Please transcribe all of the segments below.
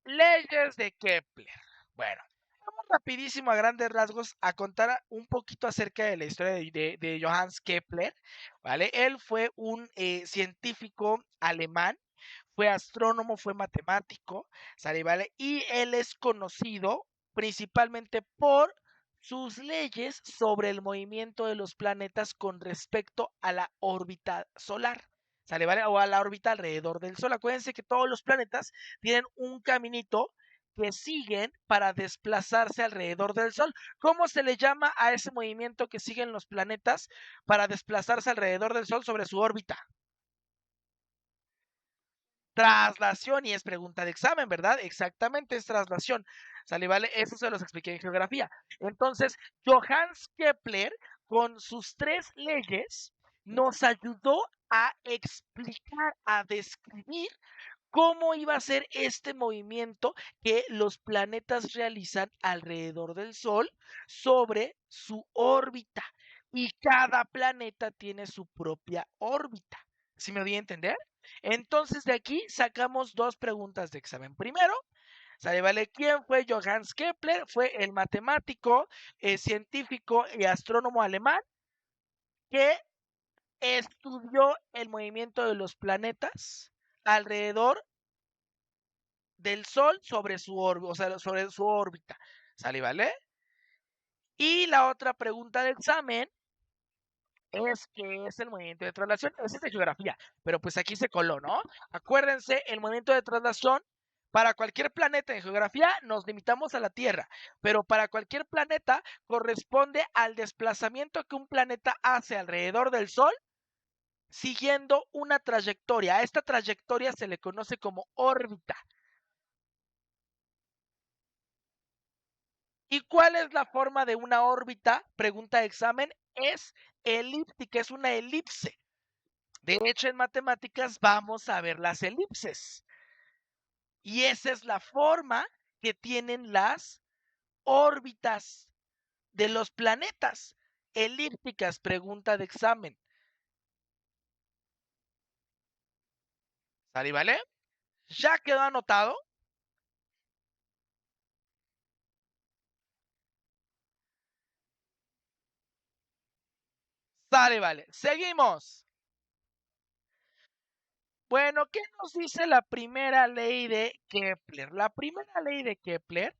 Leyes de Kepler. Bueno, vamos rapidísimo a grandes rasgos a contar un poquito acerca de la historia de Johannes Kepler, ¿vale? Él fue un científico alemán, fue astrónomo, fue matemático, ¿sale? ¿Vale? Y él es conocido principalmente por sus leyes sobre el movimiento de los planetas con respecto a la órbita solar. ¿Sale? ¿Vale? O a la órbita alrededor del Sol. Acuérdense que todos los planetas tienen un caminito que siguen para desplazarse alrededor del Sol. ¿Cómo se le llama a ese movimiento que siguen los planetas para desplazarse alrededor del Sol sobre su órbita? Traslación, y es pregunta de examen, ¿verdad? Exactamente, es traslación. ¿Sale? ¿Vale? Eso se los expliqué en geografía. Entonces, Johannes Kepler, con sus tres leyes, nos ayudó a explicar, a describir cómo iba a ser este movimiento que los planetas realizan alrededor del Sol sobre su órbita. Y cada planeta tiene su propia órbita. ¿Sí me doy a entender? Entonces de aquí sacamos dos preguntas de examen. Primero, ¿sale? ¿Vale? ¿Quién fue Johannes Kepler? Fue el matemático, científico y astrónomo alemán que estudió el movimiento de los planetas alrededor del Sol sobre su órbita, o sea, sobre su órbita. ¿Sale? ¿Vale? Y la otra pregunta de examen es que es el movimiento de traslación. Ese es de geografía, pero pues aquí se coló, ¿no? Acuérdense, el movimiento de traslación para cualquier planeta en geografía nos limitamos a la Tierra, pero para cualquier planeta corresponde al desplazamiento que un planeta hace alrededor del Sol siguiendo una trayectoria. A esta trayectoria se le conoce como órbita. ¿Y cuál es la forma de una órbita? Pregunta de examen. Es elíptica, es una elipse. De hecho, en matemáticas vamos a ver las elipses. Y esa es la forma que tienen las órbitas de los planetas. Elípticas, pregunta de examen. ¿Sale, vale? ¿Ya quedó anotado? Sale, vale. Seguimos. Bueno, ¿qué nos dice la primera ley de Kepler? La primera ley de Kepler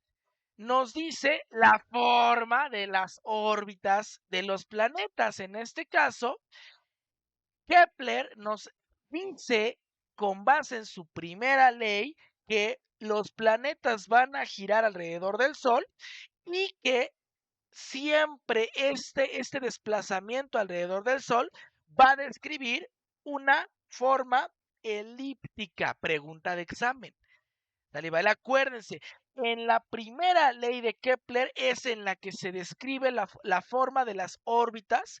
nos dice la forma de las órbitas de los planetas. En este caso, Kepler nos dice, con base en su primera ley, que los planetas van a girar alrededor del Sol y que siempre este desplazamiento alrededor del Sol va a describir una forma elíptica. Pregunta de examen. Dale, vale, acuérdense, en la primera ley de Kepler es en la que se describe la forma de las órbitas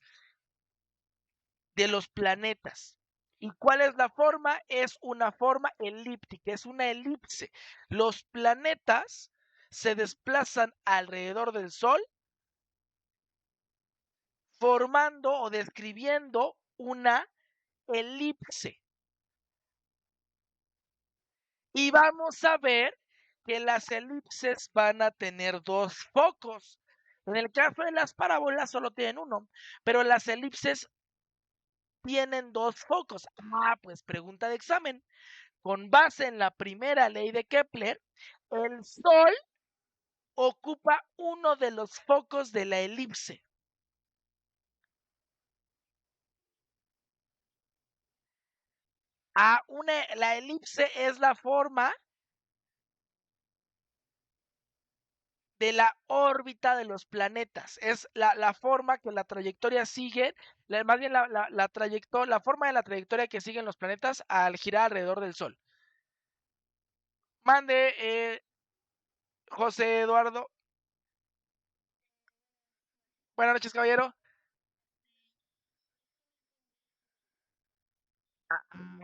de los planetas. ¿Y cuál es la forma? Es una forma elíptica, es una elipse. Los planetas se desplazan alrededor del Sol formando o describiendo una elipse. Y vamos a ver que las elipses van a tener dos focos. En el caso de las parábolas solo tienen uno, pero las elipses tienen dos focos. Pues pregunta de examen. Con base en la primera ley de Kepler, el Sol ocupa uno de los focos de la elipse. La elipse es la forma de la órbita de los planetas. Es la forma que la trayectoria sigue, más bien la forma de la trayectoria que siguen los planetas al girar alrededor del Sol. Mande, José Eduardo. Buenas noches, caballero.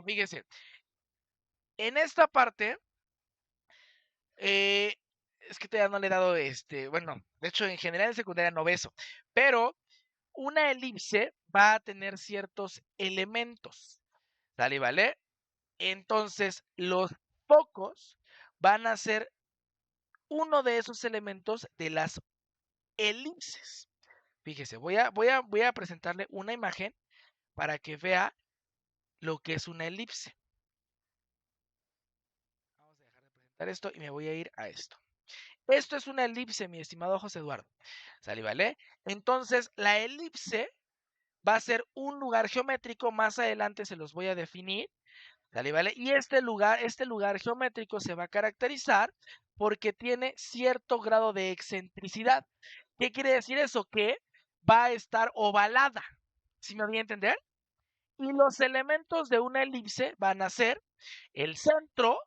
Fíjese, en esta parte, eh, es que todavía no le he dado bueno, de hecho en general en secundaria no beso, pero una elipse va a tener ciertos elementos, ¿sale? ¿Vale? Entonces, los focos van a ser uno de esos elementos de las elipses. Fíjese, voy a presentarle una imagen para que vea lo que es una elipse. Vamos a dejar de presentar esto y me voy a ir a esto. Esto es una elipse, mi estimado José Eduardo. ¿Sale, vale? Entonces, la elipse va a ser un lugar geométrico. Más adelante se los voy a definir. ¿Sale, vale? Y este lugar geométrico se va a caracterizar porque tiene cierto grado de excentricidad. ¿Qué quiere decir eso? Que va a estar ovalada. ¿Sí me voy a entender? Y los elementos de una elipse van a ser el centro,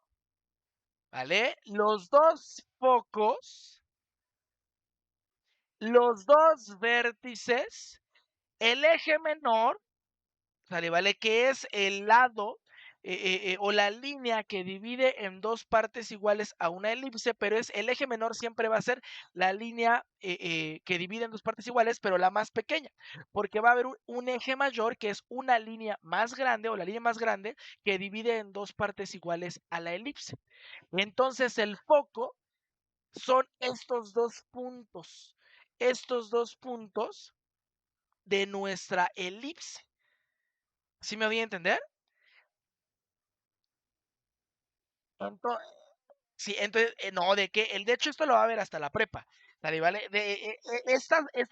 ¿vale? Los dos focos, los dos vértices, el eje menor, ¿sale? ¿Vale? Que es el lado o la línea que divide en dos partes iguales a una elipse, pero es el eje menor siempre va a ser la línea que divide en dos partes iguales, pero la más pequeña, porque va a haber un eje mayor que es una línea más grande o la línea más grande que divide en dos partes iguales a la elipse. Entonces el foco son estos dos puntos de nuestra elipse. ¿Sí me voy a entender? Entonces, sí, entonces, no, de que, de hecho, esto lo va a ver hasta la prepa, ¿sale? ¿Vale?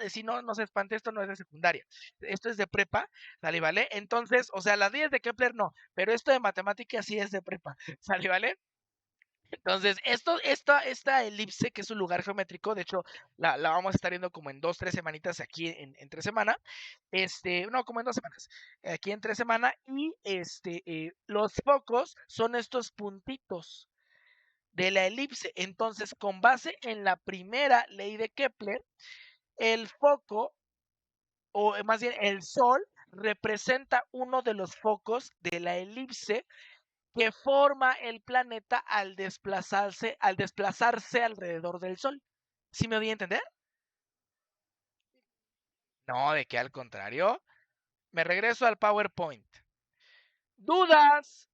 Si no, no se espante, esto no es de secundaria, esto es de prepa, ¿sale? ¿Vale? Entonces, o sea, las leyes de Kepler no, pero esto de matemáticas sí es de prepa, ¿sale? ¿Vale? Entonces, esta elipse, que es un lugar geométrico, de hecho, la vamos a estar viendo como en 2, 3 semanitas aquí en 3 semanas, no, como en 2 semanas, aquí en 3 semanas, y los focos son estos puntitos de la elipse. Entonces, con base en la primera ley de Kepler, el foco, o más bien el Sol, representa uno de los focos de la elipse que forma el planeta al desplazarse alrededor del Sol. ¿Sí me voy a entender? No, de que al contrario. Me regreso al PowerPoint. ¿Dudas?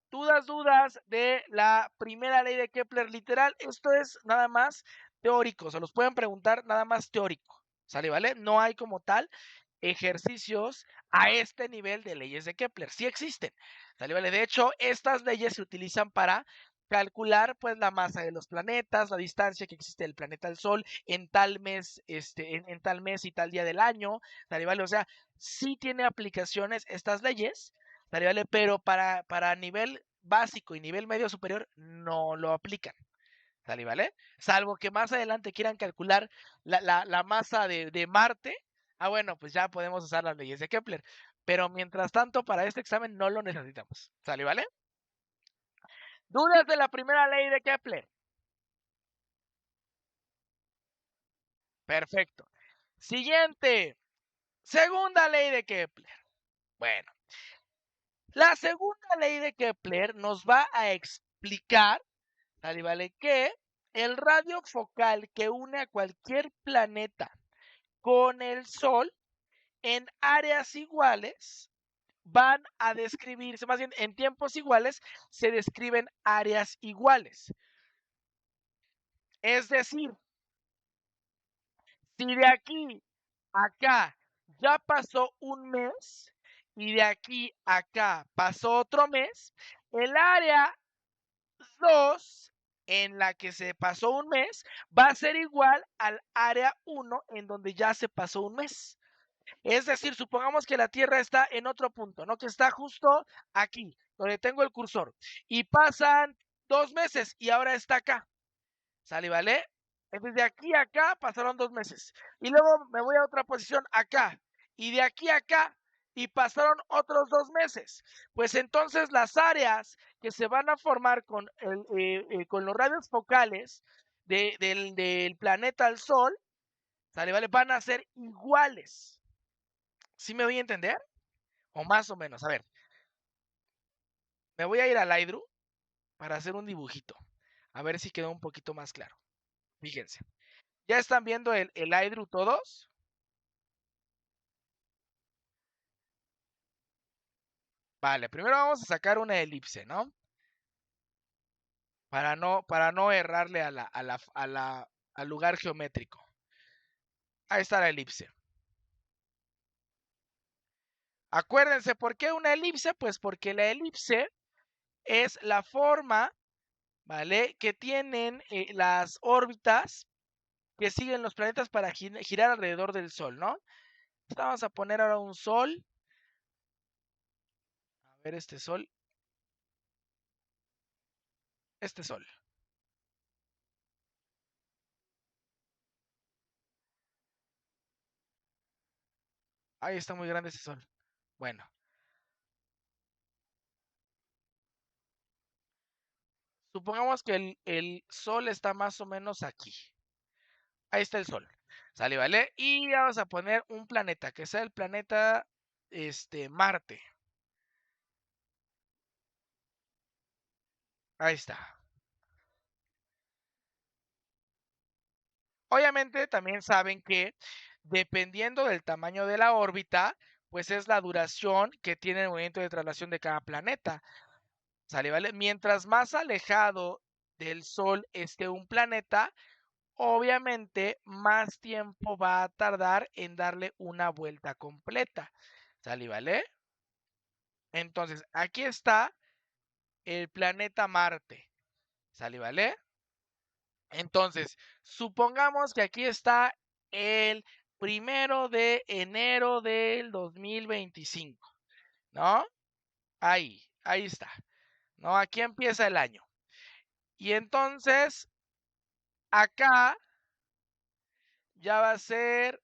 Dudas de la primera ley de Kepler literal. Esto es nada más teórico, se los pueden preguntar nada más teórico, ¿sale? ¿Vale? No hay como tal ejercicios a este nivel de leyes de Kepler. Sí existen, ¿sale? ¿Vale? De hecho, estas leyes se utilizan para calcular pues la masa de los planetas, la distancia que existe del planeta al Sol en tal mes, en tal mes y tal día del año, ¿sale? ¿Vale? O sea, sí tiene aplicaciones estas leyes, ¿sale? ¿Vale? Pero para nivel básico y nivel medio superior no lo aplican, ¿sale? ¿Vale? Salvo que más adelante quieran calcular la masa de Marte, bueno, pues ya podemos usar las leyes de Kepler. Pero mientras tanto, para este examen no lo necesitamos, ¿sale? ¿Vale? ¿Dudas de la primera ley de Kepler? Perfecto. Siguiente, segunda ley de Kepler. Bueno, la segunda ley de Kepler nos va a explicar, ¿sale? ¿Vale? Que el radio focal que une a cualquier planeta con el Sol en áreas iguales van a describirse, más bien en tiempos iguales se describen áreas iguales. Es decir, si de aquí a acá ya pasó un mes y de aquí a acá pasó otro mes, el área 2 en la que se pasó un mes va a ser igual al área 1 en donde ya se pasó un mes. Es decir, supongamos que la Tierra está en otro punto, ¿no? Que está justo aquí, donde tengo el cursor. Y pasan 2 meses y ahora está acá. ¿Sale, vale? Entonces de aquí a acá pasaron 2 meses. Y luego me voy a otra posición acá. Y de aquí a acá. Y pasaron otros 2 meses. Pues entonces las áreas que se van a formar con los radios focales del planeta al Sol, ¿sale, vale? Van a ser iguales. ¿Sí me voy a entender? O más o menos. A ver, me voy a ir al Lightroom para hacer un dibujito. A ver si quedó un poquito más claro. Fíjense. ¿Ya están viendo el Lightroom todos? Vale, primero vamos a sacar una elipse, ¿no? para no errarle al lugar geométrico. Ahí está la elipse. Acuérdense, ¿por qué una elipse? Pues porque la elipse es la forma, ¿vale?, que tienen las órbitas que siguen los planetas para girar alrededor del Sol, ¿no? Vamos a poner ahora un Sol. A ver este Sol. Este Sol. Ahí está muy grande ese Sol. Bueno, supongamos que el Sol está más o menos aquí. Ahí está el Sol. ¿Sale, vale? Y vamos a poner un planeta, que sea el planeta Marte. Ahí está. Obviamente también saben que dependiendo del tamaño de la órbita, pues es la duración que tiene el movimiento de traslación de cada planeta. ¿Sale, vale? Mientras más alejado del Sol esté un planeta, obviamente más tiempo va a tardar en darle una vuelta completa. ¿Sale, vale? Entonces, aquí está el planeta Marte. ¿Sale, vale? Entonces, supongamos que aquí está el 1 de enero del 2025, ¿no? Ahí está, ¿no? Aquí empieza el año. Y entonces, acá ya va a ser,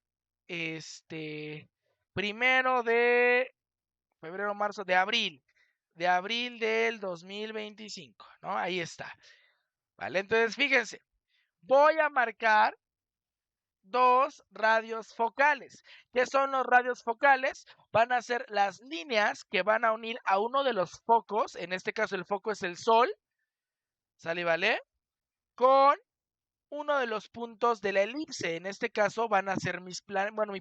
1 de febrero, marzo, de abril del 2025, ¿no? Ahí está, ¿vale? Entonces, fíjense, voy a marcar dos radios focales. ¿Qué son los radios focales? Van a ser las líneas que van a unir a uno de los focos, en este caso el foco es el Sol, ¿sale, vale? Con uno de los puntos de la elipse, en este caso van a ser mi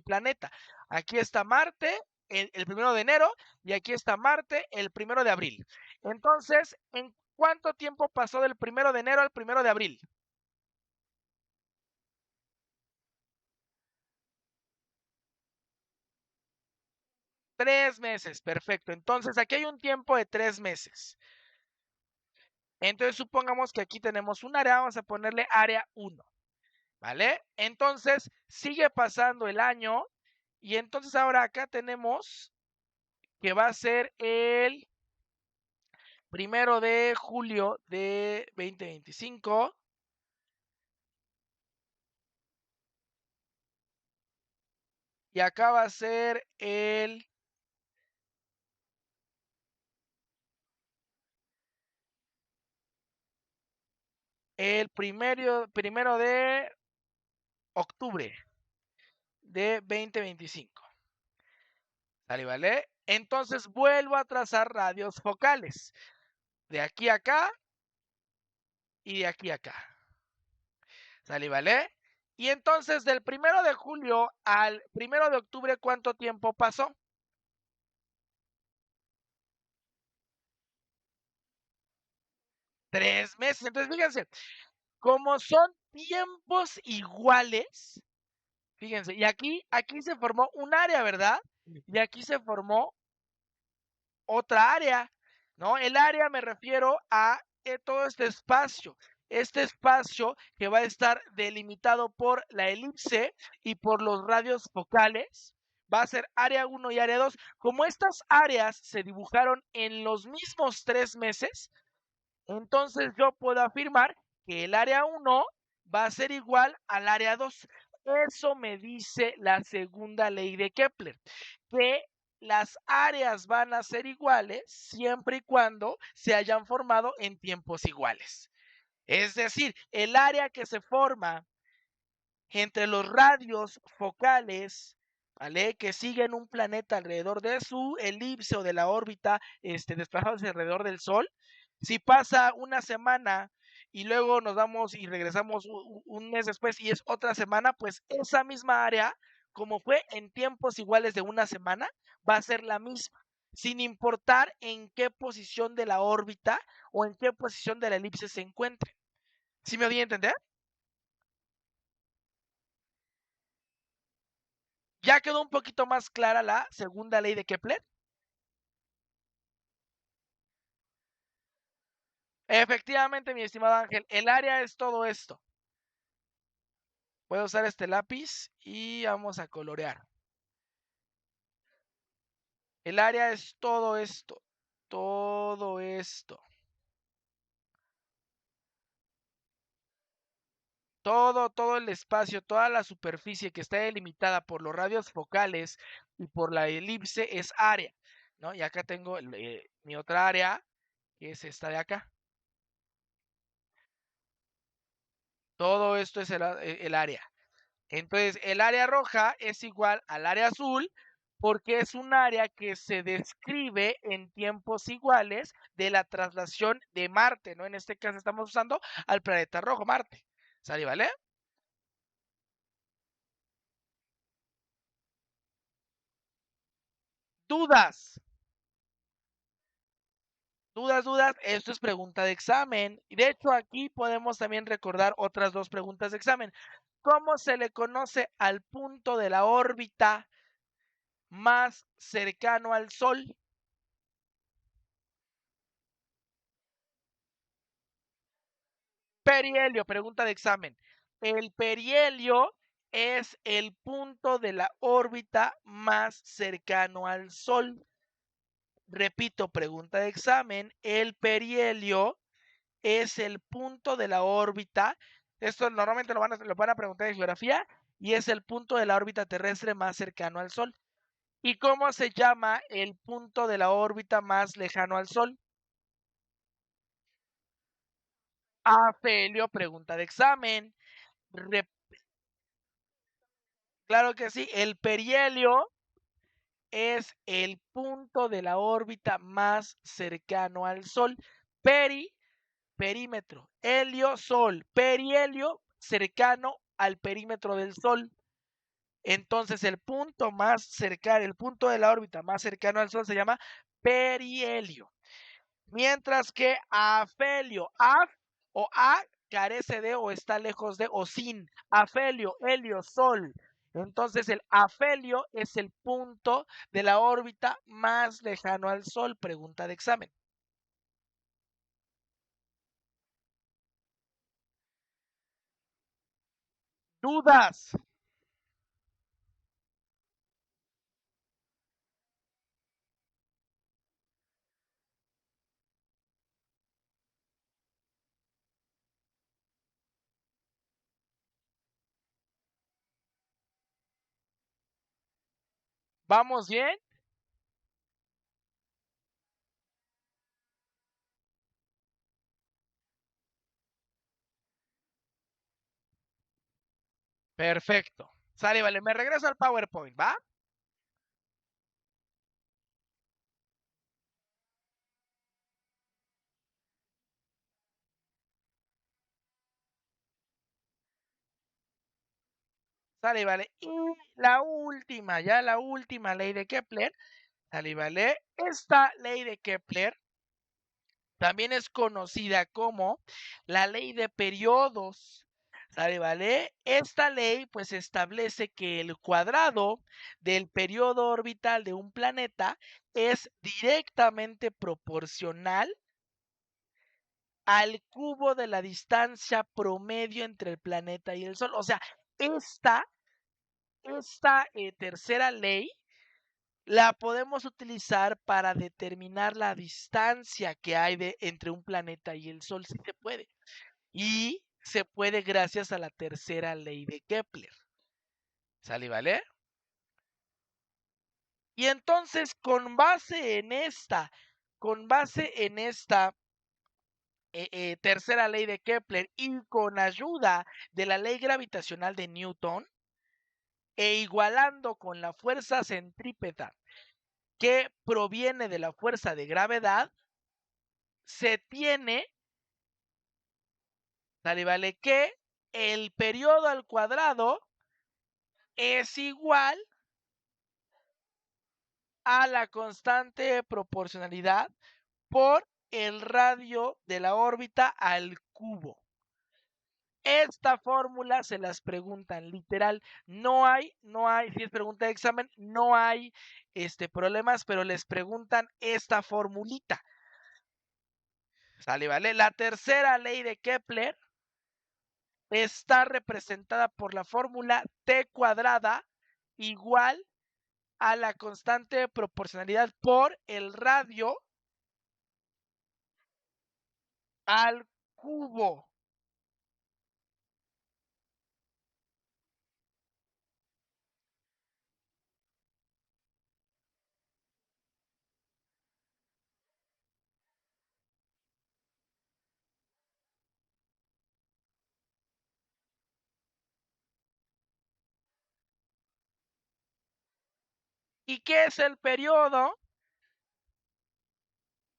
planeta. Aquí está Marte el 1 de enero y aquí está Marte el 1 de abril. Entonces, ¿en cuánto tiempo pasó del 1 de enero al 1 de abril? 3 meses, perfecto. Entonces, aquí hay un tiempo de 3 meses. Entonces, supongamos que aquí tenemos un área, vamos a ponerle área 1, ¿vale? Entonces, sigue pasando el año y entonces ahora acá tenemos que va a ser el 1 de julio de 2025 y acá va a ser el primero de octubre de 2025. ¿Sale, vale? Entonces vuelvo a trazar radios focales de aquí a acá y de aquí a acá. ¿Sale, vale? Y entonces del 1 de julio al 1 de octubre, ¿cuánto tiempo pasó? 3 meses. Entonces, fíjense, como son tiempos iguales, fíjense, y aquí se formó un área, ¿verdad? Y aquí se formó otra área, ¿no? El área me refiero a todo este espacio que va a estar delimitado por la elipse y por los radios focales, va a ser área 1 y área 2. Como estas áreas se dibujaron en los mismos 3 meses, entonces yo puedo afirmar que el área 1 va a ser igual al área 2. Eso me dice la segunda ley de Kepler, que las áreas van a ser iguales siempre y cuando se hayan formado en tiempos iguales. Es decir, el área que se forma entre los radios focales, ¿vale?, que siguen un planeta alrededor de su elipse o de la órbita, desplazándose alrededor del Sol. Si pasa una semana y luego nos vamos y regresamos un mes después y es otra semana, pues esa misma área, como fue en tiempos iguales de una semana, va a ser la misma. sin importar en qué posición de la órbita o en qué posición de la elipse se encuentre. ¿Sí me doy a entender? ¿Ya quedó un poquito más clara la segunda ley de Kepler? Efectivamente, mi estimado Ángel, el área es todo esto. Voy a usar este lápiz y vamos a colorear. El área es todo esto. Todo esto. Todo el espacio, toda la superficie que está delimitada por los radios focales y por la elipse es área, ¿no? Y acá tengo mi otra área, que es esta de acá. Todo esto es el área. Entonces, el área roja es igual al área azul porque es un área que se describe en tiempos iguales de la traslación de Marte, ¿no? En este caso estamos usando al planeta rojo, Marte. ¿Sale, vale? ¿Dudas? ¿Dudas? Esto es pregunta de examen. Y de hecho, aquí podemos también recordar otras dos preguntas de examen. ¿Cómo se le conoce al punto de la órbita más cercano al Sol? Perihelio, pregunta de examen. El perihelio es el punto de la órbita más cercano al Sol. Repito, pregunta de examen. El perihelio es el punto de la órbita. Esto normalmente lo van a preguntar en geografía y es el punto de la órbita terrestre más cercano al Sol. ¿Y cómo se llama el punto de la órbita más lejano al Sol? Afelio, pregunta de examen. Re Claro que sí, el perihelio es el punto de la órbita más cercano al Sol. Perímetro. Helio, Sol. Perihelio, cercano al perímetro del Sol. Entonces, el punto más cercano, el punto de la órbita más cercano al Sol se llama perihelio. Mientras que afelio, o a carece de o está lejos de o sin. Afelio, helio, Sol. Entonces el afelio es el punto de la órbita más lejano al Sol. Pregunta de examen. ¿Dudas? ¿Vamos bien? Perfecto. Sale, vale. Me regreso al PowerPoint, ¿va? Sale, vale. Y la última ley de Kepler. Sale, vale. Esta ley de Kepler también es conocida como la ley de periodos. ¿Sale, vale? Esta ley pues establece que el cuadrado del periodo orbital de un planeta es directamente proporcional al cubo de la distancia promedio entre el planeta y el Sol. O sea, esta, esta tercera ley la podemos utilizar para determinar la distancia que hay entre un planeta y el Sol, si se puede. Y se puede gracias a la tercera ley de Kepler. ¿Sale, vale? Y entonces, con base en esta tercera ley de Kepler y con ayuda de la ley gravitacional de Newton, e igualando con la fuerza centrípeta que proviene de la fuerza de gravedad, se tiene, ¿sale, vale? Que el periodo al cuadrado es igual a la constante de proporcionalidad por el radio de la órbita al cubo. Esta fórmula se las preguntan literal. No hay, si es pregunta de examen, no hay problemas, pero les preguntan esta formulita. ¿Sale, vale? La tercera ley de Kepler está representada por la fórmula T cuadrada igual a la constante de proporcionalidad por el radio al cubo. ¿Y qué es el periodo?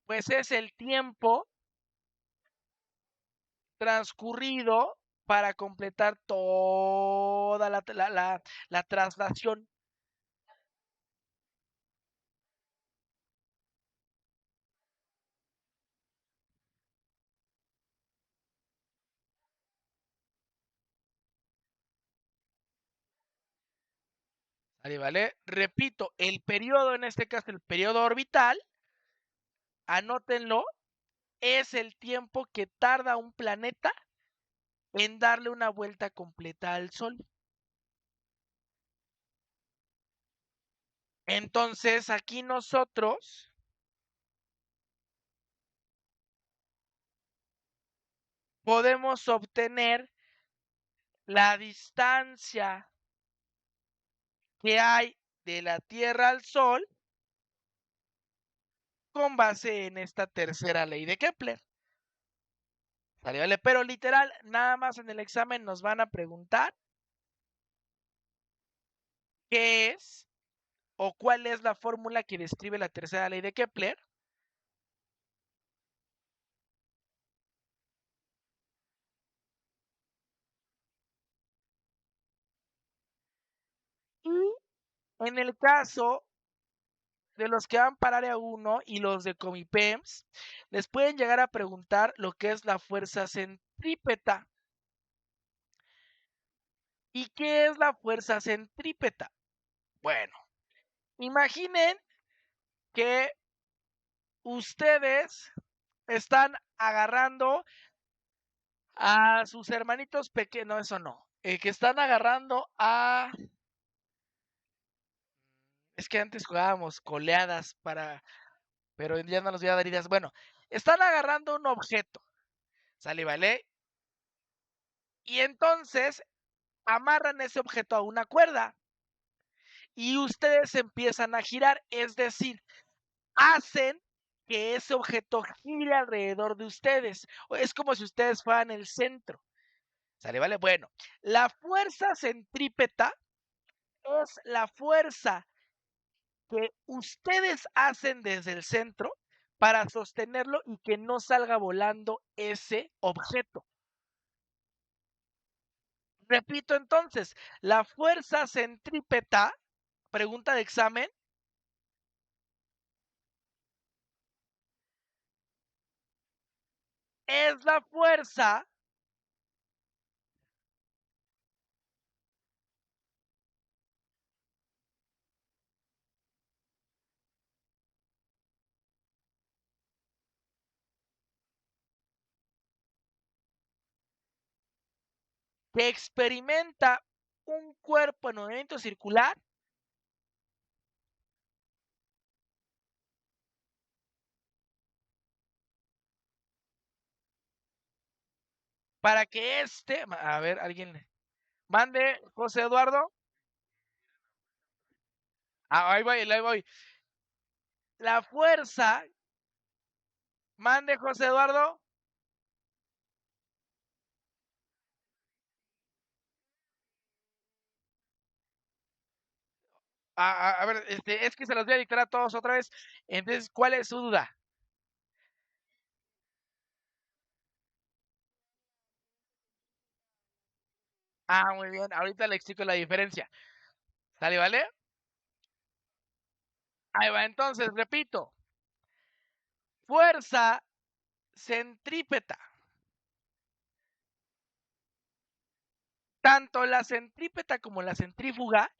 Pues es el tiempo transcurrido para completar toda la traslación. ¿Vale? ¿Vale? Repito, el periodo, en este caso el periodo orbital, anótenlo, es el tiempo que tarda un planeta en darle una vuelta completa al Sol. Entonces, aquí nosotros podemos obtener la distancia que hay de la Tierra al Sol con base en esta tercera ley de Kepler. ¿Vale? ¿Vale? Pero literal, nada más en el examen nos van a preguntar qué es o cuál es la fórmula que describe la tercera ley de Kepler. Y en el caso de los que van para área 1 y los de Comipems, les pueden llegar a preguntar lo que es la fuerza centrípeta. ¿Y qué es la fuerza centrípeta? Bueno, imaginen que ustedes están agarrando a sus hermanitos pequeños, no, eso no, que están agarrando a... Es que antes jugábamos coleadas pero ya no nos voy a dar ideas. Bueno, están agarrando un objeto, ¿sale, vale? Y entonces amarran ese objeto a una cuerda y ustedes empiezan a girar, es decir, hacen que ese objeto gire alrededor de ustedes. Es como si ustedes fueran el centro. ¿Sale, vale? Bueno, la fuerza centrípeta es la fuerza que ustedes hacen desde el centro para sostenerlo y que no salga volando ese objeto. Repito entonces, la fuerza centrípeta, pregunta de examen, es la fuerza que experimenta un cuerpo en movimiento circular para que a ver, alguien, mande, José Eduardo. Ah, ahí voy. La fuerza, mande, José Eduardo. A ver, es que se los voy a dictar a todos otra vez. Entonces, ¿cuál es su duda? Ah, muy bien. Ahorita le explico la diferencia. ¿Sale, vale? Ahí va, entonces, repito. Fuerza centrípeta. Tanto la centrípeta como la centrífuga,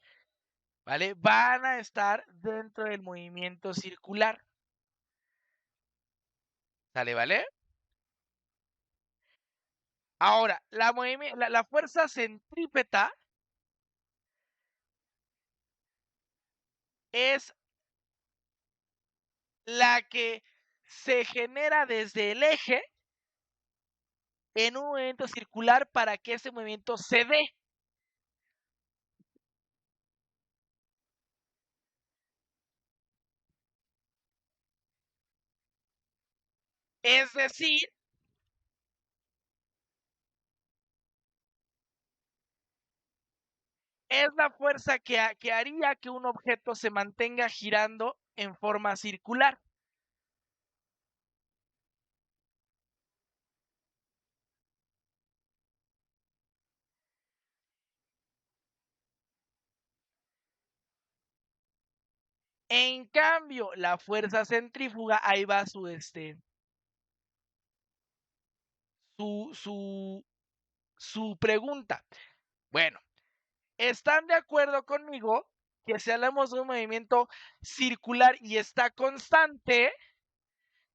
¿vale? Van a estar dentro del movimiento circular. ¿Sale, vale? Ahora, la fuerza centrípeta es la que se genera desde el eje en un movimiento circular para que ese movimiento se dé. Es decir, es la fuerza que haría que un objeto se mantenga girando en forma circular. En cambio, la fuerza centrífuga, ahí va su pregunta. Bueno, ¿están de acuerdo conmigo que si hablamos de un movimiento circular y está constante,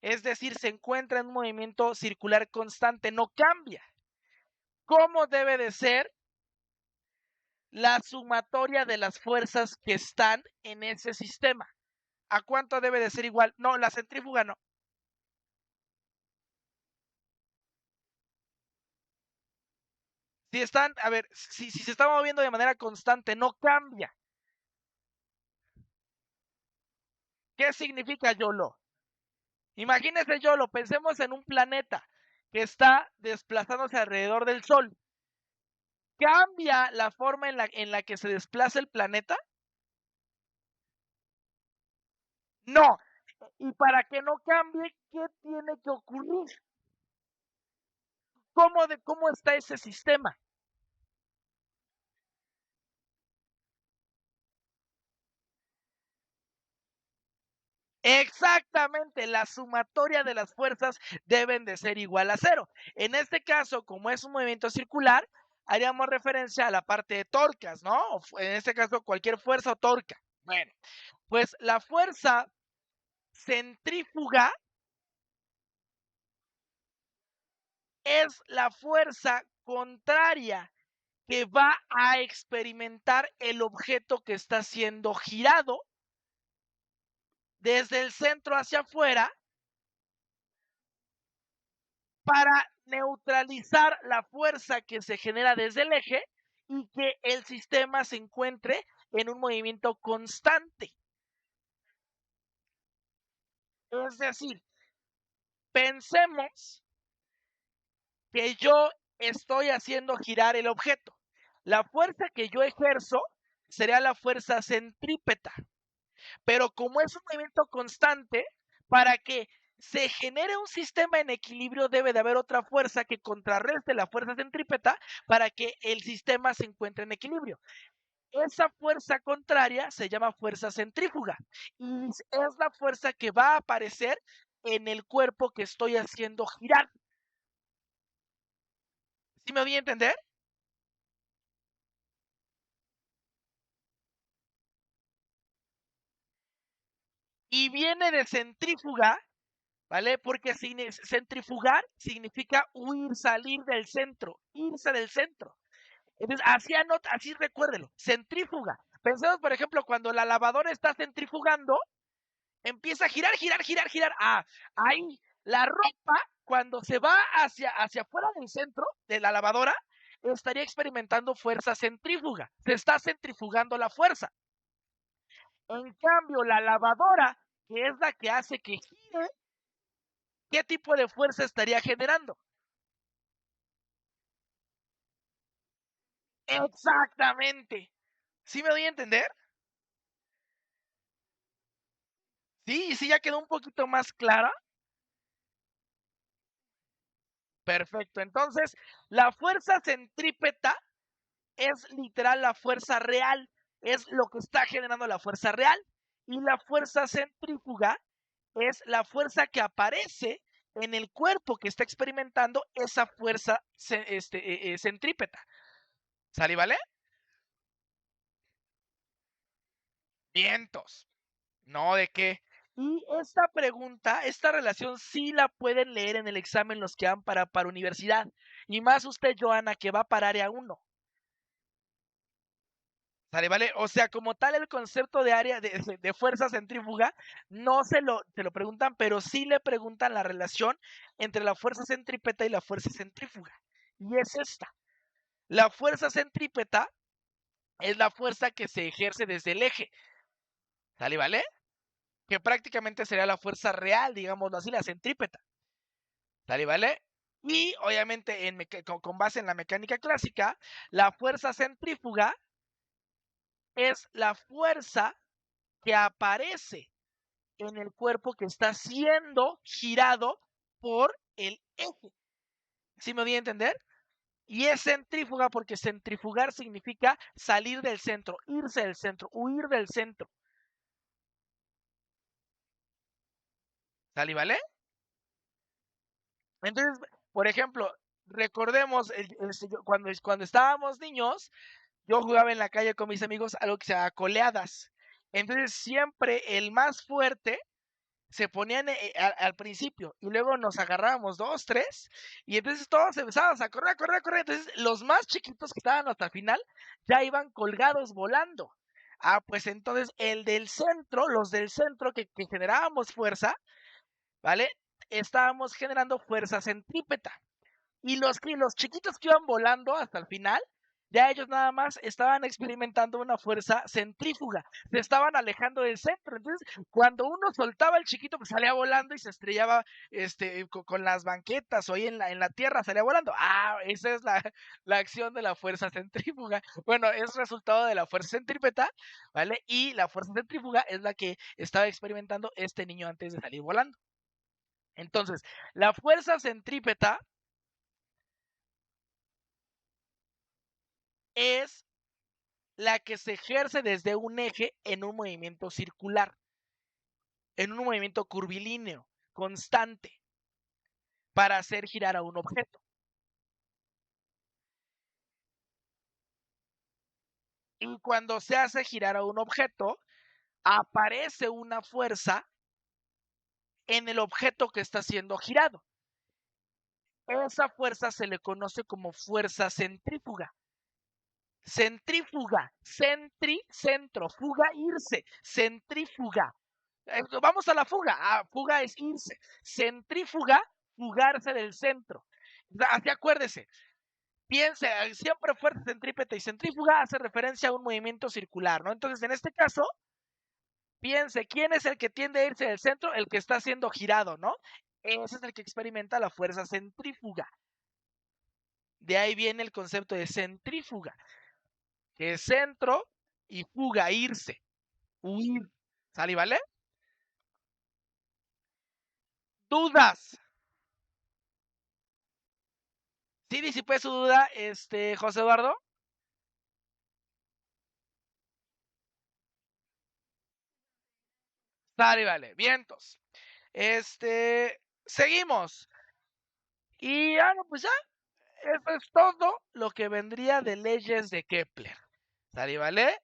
es decir, se encuentra en un movimiento circular constante, no cambia? ¿Cómo debe de ser la sumatoria de las fuerzas que están en ese sistema? ¿A cuánto debe de ser igual? No, la centrífuga no. Si están, a ver, si se está moviendo de manera constante, no cambia. ¿Qué significa YOLO? Imagínese YOLO, pensemos en un planeta que está desplazándose alrededor del Sol. ¿Cambia la forma en la que se desplaza el planeta? No. Y para que no cambie, ¿qué tiene que ocurrir? ¿Cómo está ese sistema? Exactamente, la sumatoria de las fuerzas deben de ser igual a cero. En este caso, como es un movimiento circular, haríamos referencia a la parte de torcas, ¿no? En este caso, cualquier fuerza o torca. Bueno, pues la fuerza centrífuga es la fuerza contraria que va a experimentar el objeto que está siendo girado desde el centro hacia afuera para neutralizar la fuerza que se genera desde el eje y que el sistema se encuentre en un movimiento constante. Es decir, pensemos que yo estoy haciendo girar el objeto. La fuerza que yo ejerzo sería la fuerza centrípeta, pero como es un movimiento constante, para que se genere un sistema en equilibrio debe de haber otra fuerza que contrarreste la fuerza centrípeta para que el sistema se encuentre en equilibrio. Esa fuerza contraria se llama fuerza centrífuga y es la fuerza que va a aparecer en el cuerpo que estoy haciendo girar. ¿Sí me voy a entender? Y viene de centrífuga, ¿vale? Porque centrifugar significa huir, salir del centro, irse del centro. Entonces, así recuérdelo, centrífuga. Pensemos, por ejemplo, cuando la lavadora está centrifugando, empieza a girar, girar, girar, girar. Ah, ahí la ropa, cuando se va hacia afuera del centro de la lavadora, estaría experimentando fuerza centrífuga. Se está centrifugando la fuerza. En cambio, la lavadora, que es la que hace que gire, ¿qué tipo de fuerza estaría generando? Exactamente. ¿Sí me doy a entender? Sí, sí, ya quedó un poquito más clara. Perfecto. Entonces, la fuerza centrípeta es literal la fuerza real, es lo que está generando la fuerza real. Y la fuerza centrífuga es la fuerza que aparece en el cuerpo que está experimentando esa fuerza centrípeta. ¿Sale, vale? Vientos. No, ¿de qué? Y esta pregunta, esta relación sí la pueden leer en el examen los que van para universidad. Y más usted, Joana, que va para área 1. ¿Sale, vale? O sea, como tal, el concepto de área de fuerza centrífuga no se lo preguntan, pero sí le preguntan la relación entre la fuerza centrípeta y la fuerza centrífuga. Y es esta. La fuerza centrípeta es la fuerza que se ejerce desde el eje. ¿Sale, vale? Que prácticamente sería la fuerza real, digámoslo así, la centrípeta. ¿Sale, vale? Y obviamente con base en la mecánica clásica, la fuerza centrífuga es la fuerza que aparece en el cuerpo que está siendo girado por el eje. ¿Sí me voy a entender? Y es centrífuga porque centrifugar significa salir del centro, irse del centro, huir del centro. ¿Sale, vale? Entonces, por ejemplo, recordemos cuando estábamos niños, yo jugaba en la calle con mis amigos algo que se llama coleadas. Entonces, siempre el más fuerte se ponían al principio y luego nos agarrábamos dos, tres y entonces todos empezábamos a correr, correr, correr. Entonces, los más chiquitos que estaban hasta el final ya iban colgados volando. Ah, pues entonces el del centro, los del centro que generábamos fuerza, ¿vale? Estábamos generando fuerza centrípeta. Y los chiquitos que iban volando hasta el final, ya ellos nada más estaban experimentando una fuerza centrífuga, se estaban alejando del centro. Entonces, cuando uno soltaba el chiquito, pues salía volando y se estrellaba con las banquetas o ahí en la tierra, salía volando. Ah, esa es la acción de la fuerza centrífuga. Bueno, es resultado de la fuerza centrípeta, ¿vale? Y la fuerza centrífuga es la que estaba experimentando este niño antes de salir volando. Entonces, la fuerza centrípeta es la que se ejerce desde un eje en un movimiento circular, en un movimiento curvilíneo, constante, para hacer girar a un objeto. Y cuando se hace girar a un objeto, aparece una fuerza en el objeto que está siendo girado. Esa fuerza se le conoce como fuerza centrífuga. Centrífuga, centro, fuga, irse, centrífuga. Vamos a la fuga. Ah, fuga es irse. Centrífuga, fugarse del centro. Así acuérdese. Piense, siempre fuerza centrípeta y centrífuga hace referencia a un movimiento circular, ¿no? Entonces, en este caso, piense, ¿quién es el que tiende a irse del centro? El que está siendo girado, ¿no? Ese es el que experimenta la fuerza centrífuga. De ahí viene el concepto de centrífuga, que es centro y fuga, irse, huir. ¿Sale, vale? ¿Dudas? Sí, disipé su duda, José Eduardo. Sale, vale, vientos. Seguimos. Y no, pues ya, eso es todo lo que vendría de leyes de Kepler. ¿Sale, vale?